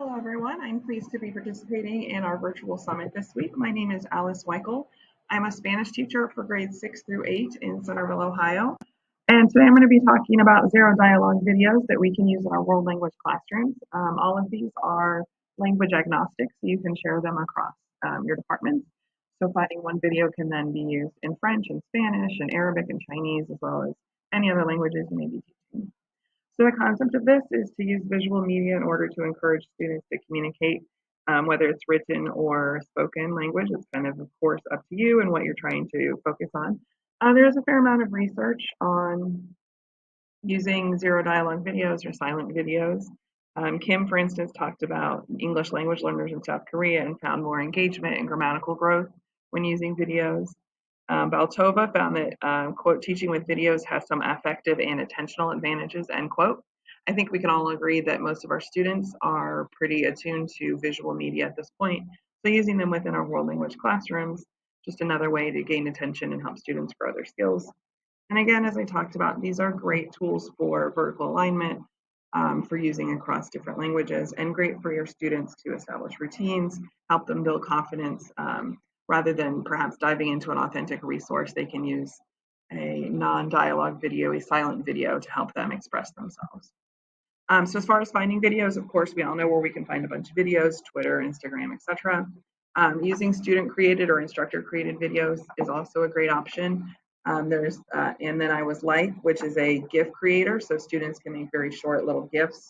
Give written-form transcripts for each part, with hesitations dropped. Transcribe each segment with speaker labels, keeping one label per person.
Speaker 1: Hello, everyone. I'm pleased to be participating in our virtual summit this week. My name is Alyce Weikel. I'm a Spanish teacher for grades 6 through 8 in Centerville, Ohio. And today I'm going to be talking about zero dialogue videos that we can use in our world language classrooms. All of these are language agnostic, so you can share them across your departments. So finding one video can then be used in French and Spanish and Arabic and Chinese, as well as any other languages you may be teaching. So the concept of this is to use visual media in order to encourage students to communicate, whether it's written or spoken language. It's kind of course, up to you and what you're trying to focus on. There's a fair amount of research on using zero dialogue videos or silent videos. Kim, for instance, talked about English language learners in South Korea and found more engagement and grammatical growth when using videos. Baltova found that, quote, teaching with videos has some affective and attentional advantages, end quote. I think we can all agree that most of our students are pretty attuned to visual media at this point. So using them within our world language classrooms, just another way to gain attention and help students grow their skills. And again, as I talked about, these are great tools for vertical alignment, for using across different languages, and great for your students to establish routines, help them build confidence. Rather than perhaps diving into an authentic resource, they can use a non-dialogue video, a silent video, to help them express themselves. So as far as finding videos, of course, we all know where we can find a bunch of videos: Twitter, Instagram, etc. Using student-created or instructor-created videos is also a great option. And then I was Life, which is a GIF creator, so students can make very short little GIFs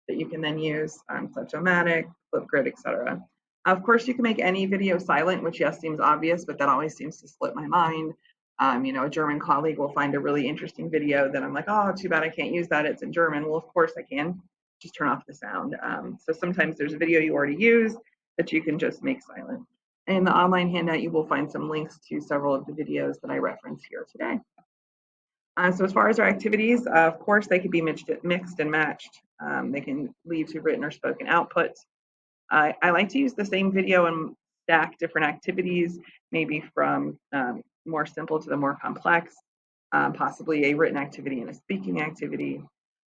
Speaker 1: that you can then use, Such-O-Matic, Flipgrid, etc. Of course, you can make any video silent, which yes seems obvious, but that always seems to slip my mind. A German colleague will find a really interesting video that I'm like, oh, too bad I can't use that. It's in German. Well, of course I can. Just turn off the sound. So sometimes there's a video you already used that you can just make silent. In the online handout, you will find some links to several of the videos that I reference here today. So as far as our activities, of course, they could be mixed and matched. They can lead to written or spoken outputs. I like to use the same video and stack different activities, maybe from more simple to the more complex, possibly a written activity and a speaking activity.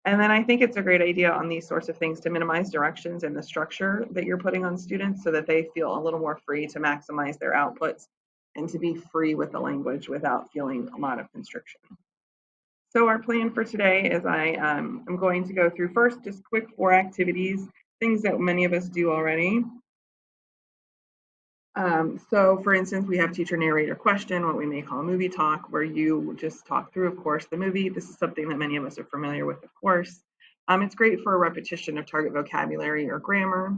Speaker 1: And then I think it's a great idea on these sorts of things to minimize directions in the structure that you're putting on students so that they feel a little more free to maximize their outputs and to be free with the language without feeling a lot of constriction. So our plan for today is I am going to go through first just quick 4 activities, things that many of us do already. So for instance, we have teacher narrate or question, what we may call movie talk, where you just talk through, of course, the movie. This is something that many of us are familiar with, of course. It's great for a repetition of target vocabulary or grammar.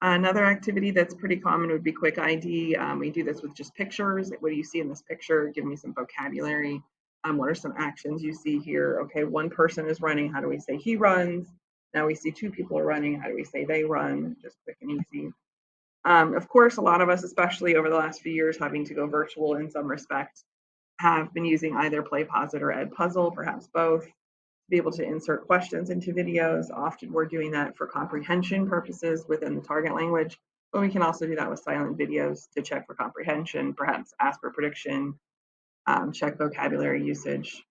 Speaker 1: Another activity that's pretty common would be quick ID. We do this with just pictures. What do you see in this picture? Give me some vocabulary. What are some actions you see here? Okay, one person is running. How do we say he runs? Now we see 2 people are running. How do we say they run? Just quick and easy. Of course, a lot of us, especially over the last few years, having to go virtual in some respect, have been using either PlayPosit or Edpuzzle, perhaps both, to be able to insert questions into videos. Often we're doing that for comprehension purposes within the target language, but we can also do that with silent videos to check for comprehension, perhaps ask for prediction, check vocabulary usage.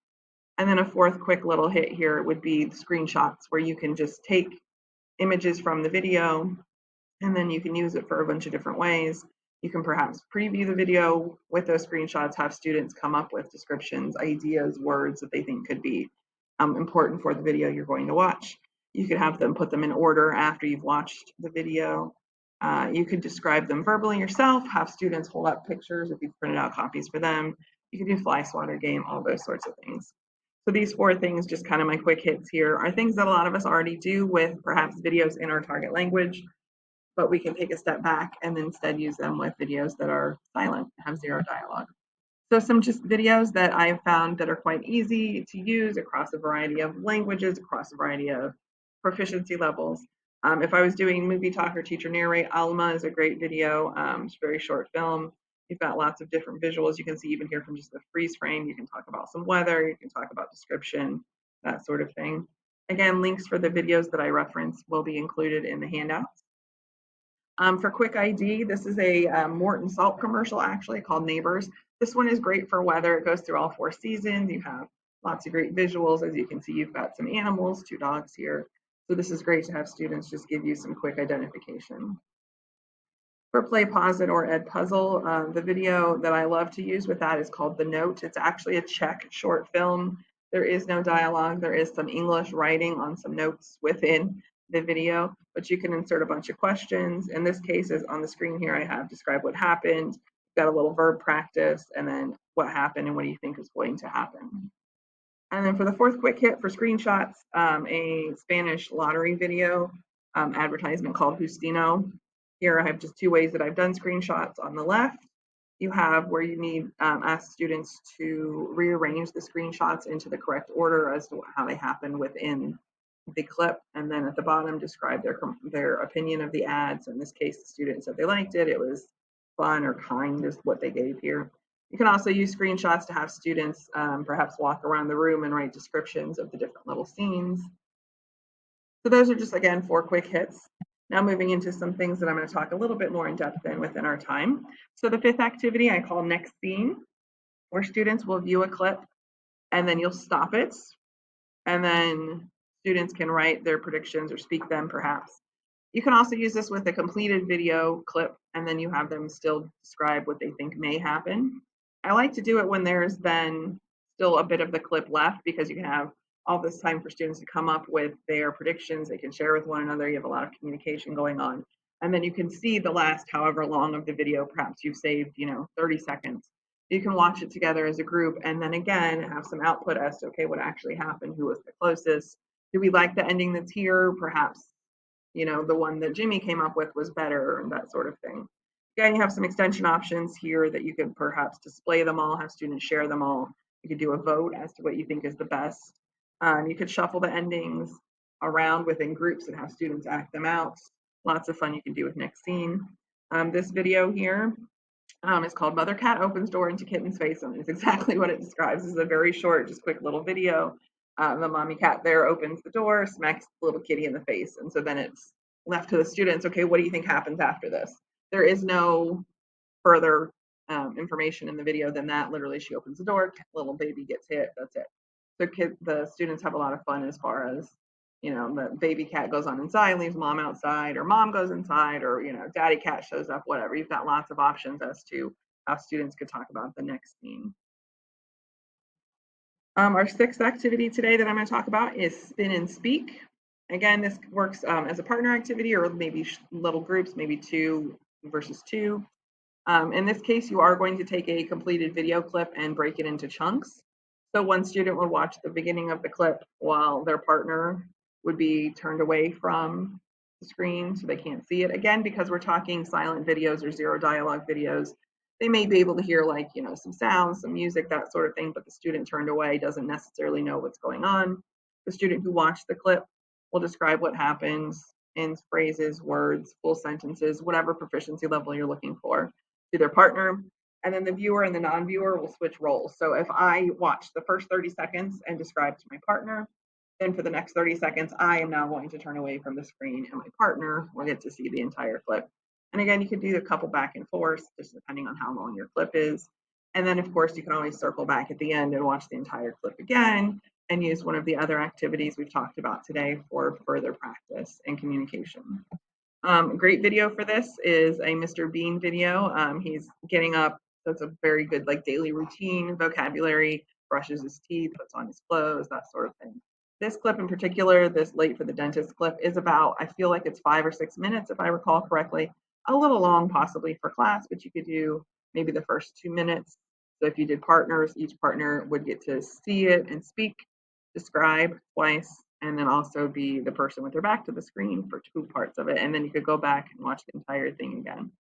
Speaker 1: And then a fourth quick little hit here would be the screenshots, where you can just take images from the video and then you can use it for a bunch of different ways. You can perhaps preview the video with those screenshots, have students come up with descriptions, ideas, words that they think could be important for the video you're going to watch. You could have them put them in order after you've watched the video. You could describe them verbally yourself, have students hold up pictures if you've printed out copies for them. You could do fly swatter game, all those sorts of things. So these 4 things, just kind of my quick hits here, are things that a lot of us already do with perhaps videos in our target language, but we can take a step back and instead use them with videos that are silent, have zero dialogue. So some just videos that I've found that are quite easy to use across a variety of languages, across a variety of proficiency levels. If I was doing movie talk or teacher narrate, Alma is a great video. It's a very short film. You've got lots of different visuals. You can see even here from just the freeze frame, you can talk about some weather, you can talk about description, that sort of thing. Again, links for the videos that I reference will be included in the handouts. For quick ID, this is a Morton salt commercial actually called Neighbors. This one is great for weather. It goes through all 4 seasons. You have lots of great visuals. As you can see, you've got some animals, 2 dogs here. So this is great to have students just give you some quick identification. For Play, Pause It, or Ed Puzzle, the video that I love to use with that is called The Note. It's actually a Czech short film. There is no dialogue. There is some English writing on some notes within the video, but you can insert a bunch of questions. In this case, is on the screen here, I have describe what happened, got a little verb practice, and then what happened and what do you think is going to happen. And then for the fourth quick hit for screenshots, a Spanish lottery video advertisement called Justino. Here I have just two ways that I've done screenshots. On the left, you have where you need ask students to rearrange the screenshots into the correct order as to how they happen within the clip. And then at the bottom, describe their opinion of the ads. In this case, the student said they liked it. It was fun or kind is what they gave here. You can also use screenshots to have students perhaps walk around the room and write descriptions of the different little scenes. So those are just, again, 4 quick hits. Now moving into some things that I'm going to talk a little bit more in depth in within our time. So the 5th activity I call Next Scene, where students will view a clip and then you'll stop it. And then students can write their predictions or speak them perhaps. You can also use this with a completed video clip, and then you have them still describe what they think may happen. I like to do it when there's then still a bit of the clip left, because you can have all this time for students to come up with their predictions. They can share with one another. You have a lot of communication going on. And then you can see the last however long of the video, perhaps you've saved, 30 seconds. You can watch it together as a group and then again have some output as to, okay, what actually happened, who was the closest, do we like the ending that's here, perhaps the one that Jimmy came up with was better, and that sort of thing. Again, you have some extension options here that you could perhaps display them all, have students share them all. You could do a vote as to what you think is the best. You could shuffle the endings around within groups and have students act them out. Lots of fun you can do with Next Scene. This video here is called Mother Cat Opens Door into Kitten's Face, and it's exactly what it describes. This is a very short, just quick little video. The mommy cat there opens the door, smacks the little kitty in the face. And so then it's left to the students, okay, what do you think happens after this? There is no further information in the video than that. Literally, she opens the door, little baby gets hit, that's it. So the students have a lot of fun as far as, the baby cat goes on inside, leaves mom outside, or mom goes inside, or, daddy cat shows up, whatever. You've got lots of options as to how students could talk about the next scene. Our 6th activity today that I'm going to talk about is Spin and Speak. Again, this works as a partner activity or maybe little groups, maybe 2 versus 2. In this case, you are going to take a completed video clip and break it into chunks. So one student would watch the beginning of the clip while their partner would be turned away from the screen so they can't see it. Again, because we're talking silent videos or zero dialogue videos, they may be able to hear some sounds, some music, that sort of thing, but the student turned away doesn't necessarily know what's going on. The student who watched the clip will describe what happens in phrases, words, full sentences, whatever proficiency level you're looking for, to their partner. And then the viewer and the non-viewer will switch roles. So if I watch the first 30 seconds and describe to my partner, then for the next 30 seconds, I am now going to turn away from the screen and my partner will get to see the entire clip. And again, you can do a couple back and forth, just depending on how long your clip is. And then, of course, you can always circle back at the end and watch the entire clip again and use one of the other activities we've talked about today for further practice and communication. Great video for this is a Mr. Bean video. He's getting up, that's a very good daily routine, vocabulary, brushes his teeth, puts on his clothes, that sort of thing. This clip in particular, this late for the dentist clip, is about, I feel like it's 5 or 6 minutes if I recall correctly. A little long possibly for class, but you could do maybe the first 2 minutes. So if you did partners, each partner would get to see it and speak, describe twice, and then also be the person with their back to the screen for 2 parts of it. And then you could go back and watch the entire thing again.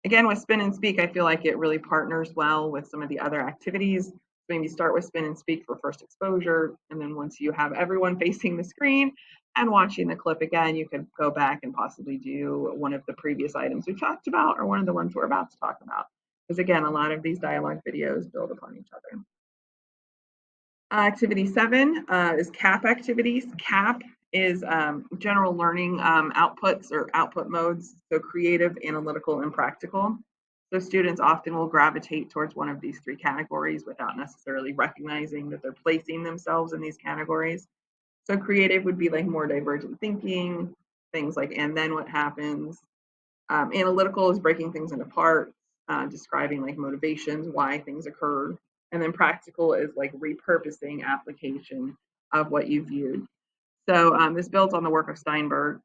Speaker 1: Again, with Spin and Speak, I feel like it really partners well with some of the other activities. Maybe start with Spin and Speak for first exposure. And then once you have everyone facing the screen and watching the clip again, you could go back and possibly do one of the previous items we talked about or one of the ones we're about to talk about. Because again, a lot of these dialogue videos build upon each other. Activity 7 is CAP activities. CAP is general learning outputs or output modes, so creative, analytical, and practical. So students often will gravitate towards one of these 3 categories without necessarily recognizing that they're placing themselves in these categories. So creative would be like more divergent thinking, things like, and then what happens. Analytical is breaking things into parts, describing like motivations, why things occurred. And then practical is like repurposing application of what you viewed. So this builds on the work of Sternberg.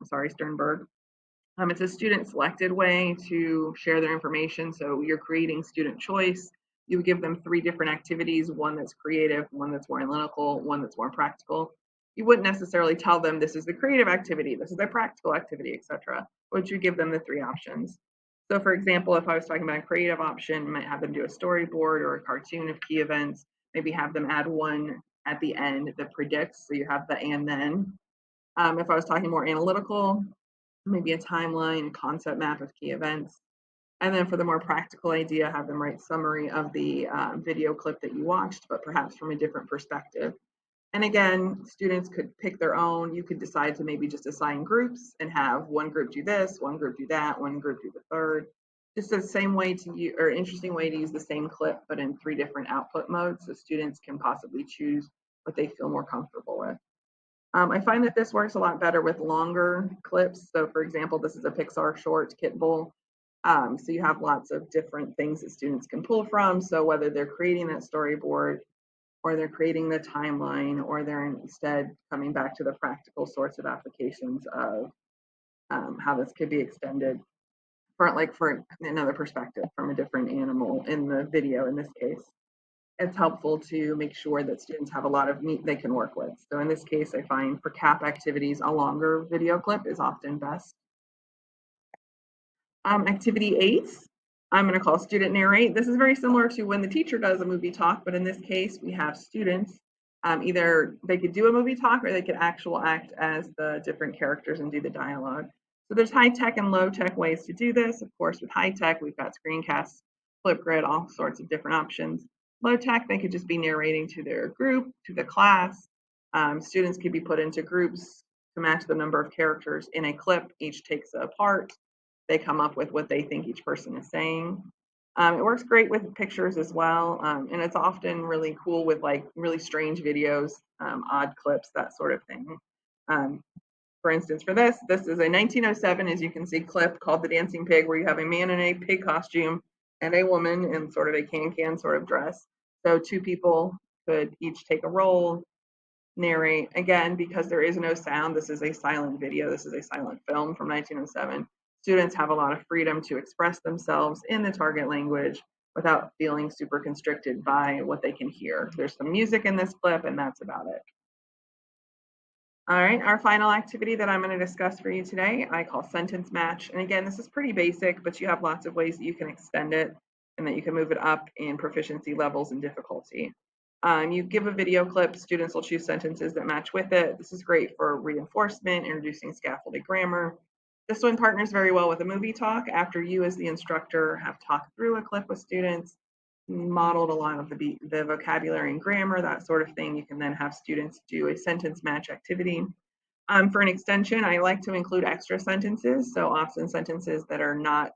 Speaker 1: It's a student-selected way to share their information. So you're creating student choice. You would give them 3 different activities, one that's creative, one that's more analytical, one that's more practical. You wouldn't necessarily tell them this is the creative activity, this is the practical activity, etc. But you give them the 3 options. So for example, if I was talking about a creative option, I might have them do a storyboard or a cartoon of key events, maybe have them add one at the end that predicts, so you have the and then. If I was talking more analytical, maybe a timeline, concept map of key events. And then for the more practical idea, have them write summary of the video clip that you watched, but perhaps from a different perspective. And again, students could pick their own. You could decide to maybe just assign groups and have one group do this, one group do that, one group do the third. Just the same way to use, or interesting way to use the same clip, but in 3 different output modes, so students can possibly choose what they feel more comfortable with. I find that this works a lot better with longer clips. So for example, this is a Pixar short, Kitten. So you have lots of different things that students can pull from. So whether they're creating that storyboard or they're creating the timeline or they're instead coming back to the practical sorts of applications of how this could be extended for another perspective from a different animal in the video in this case. It's helpful to make sure that students have a lot of meat they can work with. So in this case, I find for CAP activities, a longer video clip is often best. Activity 8, I'm going to call student narrate. This is very similar to when the teacher does a movie talk, but in this case, we have students. Either they could do a movie talk or they could actual act as the different characters and do the dialogue. So there's high tech and low tech ways to do this. Of course, with high tech, we've got screencasts, Flipgrid, all sorts of different options. Low tech, they could just be narrating to their group, to the class. Students could be put into groups to match the number of characters in a clip. Each takes a part. They come up with what they think each person is saying. It works great with pictures as well, and it's often really cool with like really strange videos, odd clips, that sort of thing. For instance, for this is a 1907, as you can see, clip called The Dancing Pig, where you have a man in a pig costume and a woman in sort of a can-can sort of dress. So 2 people could each take a role, narrate. Again, because there is no sound, this is a silent video, this is a silent film from 1907. Students have a lot of freedom to express themselves in the target language without feeling super constricted by what they can hear. There's some music in this clip, and that's about it. All right, our final activity that I'm going to discuss for you today, I call sentence match. And again, this is pretty basic, but you have lots of ways that you can extend it and that you can move it up in proficiency levels and difficulty. You give a video clip, students will choose sentences that match with it. This is great for reinforcement, introducing scaffolded grammar. This one partners very well with a movie talk. After you as the instructor have talked through a clip with students, modeled a lot of the vocabulary and grammar, that sort of thing, you can then have students do a sentence match activity. For an extension, I like to include extra sentences, so often sentences that are not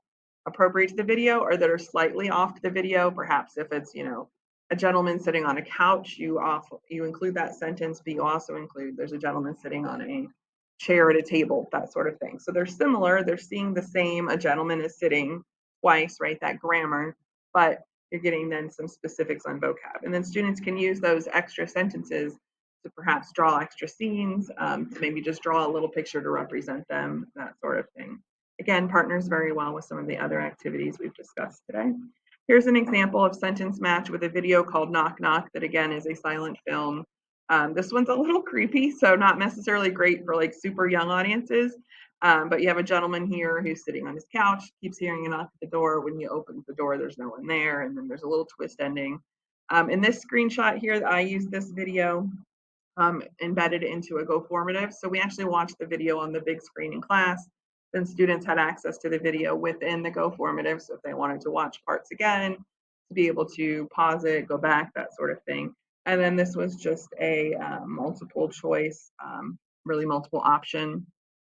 Speaker 1: appropriate to the video or that are slightly off to the video. Perhaps if it's, a gentleman sitting on a couch, you include that sentence, but you also include there's a gentleman sitting on a chair at a table, that sort of thing. So they're similar, they're seeing the same, a gentleman is sitting twice, right, that grammar, but you're getting then some specifics on vocab. And then students can use those extra sentences to perhaps draw extra scenes, to maybe just draw a little picture to represent them, that sort of thing. Again, partners very well with some of the other activities we've discussed today. Here's an example of sentence match with a video called Knock Knock that again is a silent film. This one's a little creepy, so not necessarily great for like super young audiences. But you have a gentleman here who's sitting on his couch, keeps hearing a knock at the door. When you open the door, there's no one there, and then there's a little twist ending. In this screenshot here, I used this video embedded into a GoFormative. So we actually watched the video on the big screen in class. Then students had access to the video within the GoFormative. So if they wanted to watch parts again, to be able to pause it, go back, that sort of thing. And then this was just a multiple choice, really multiple option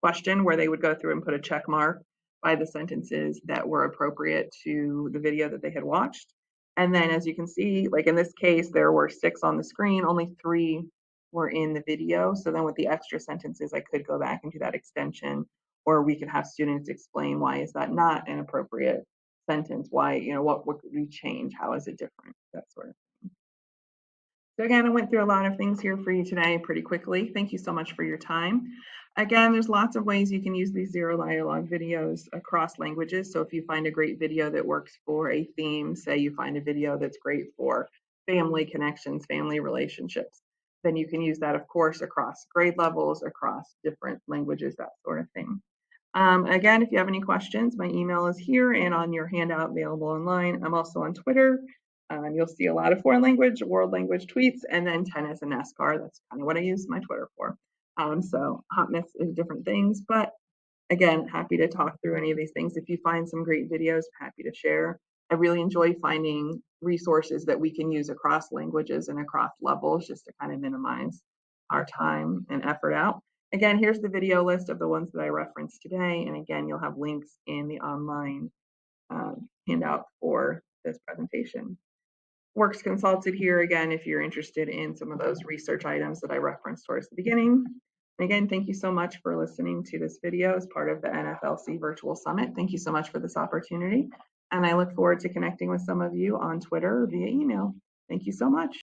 Speaker 1: question where they would go through and put a check mark by the sentences that were appropriate to the video that they had watched. And then as you can see, like in this case, there were 6 on the screen, only 3 were in the video. So then with the extra sentences, I could go back and do that extension, or we could have students explain why is that not an appropriate sentence? Why, what could we change? How is it different? That sort of thing. So again, I went through a lot of things here for you today pretty quickly. Thank you so much for your time. Again, there's lots of ways you can use these zero dialogue videos across languages. So if you find a great video that works for a theme, say you find a video that's great for family connections, family relationships, then you can use that, of course, across grade levels, across different languages, that sort of thing. Again, if you have any questions, my email is here and on your handout available online. I'm also on Twitter. You'll see a lot of foreign language, world language tweets, and then tennis and NASCAR. That's kind of what I use my Twitter for. So hot mix is different things, but again, happy to talk through any of these things. If you find some great videos, happy to share. I really enjoy finding resources that we can use across languages and across levels just to kind of minimize our time and effort out. Again, here's the video list of the ones that I referenced today. And again, you'll have links in the online handout for this presentation. Works consulted here again if you're interested in some of those research items that I referenced towards the beginning. And again, thank you so much for listening to this video as part of the NFLC Virtual Summit. Thank you so much for this opportunity. And I look forward to connecting with some of you on Twitter or via email. Thank you so much.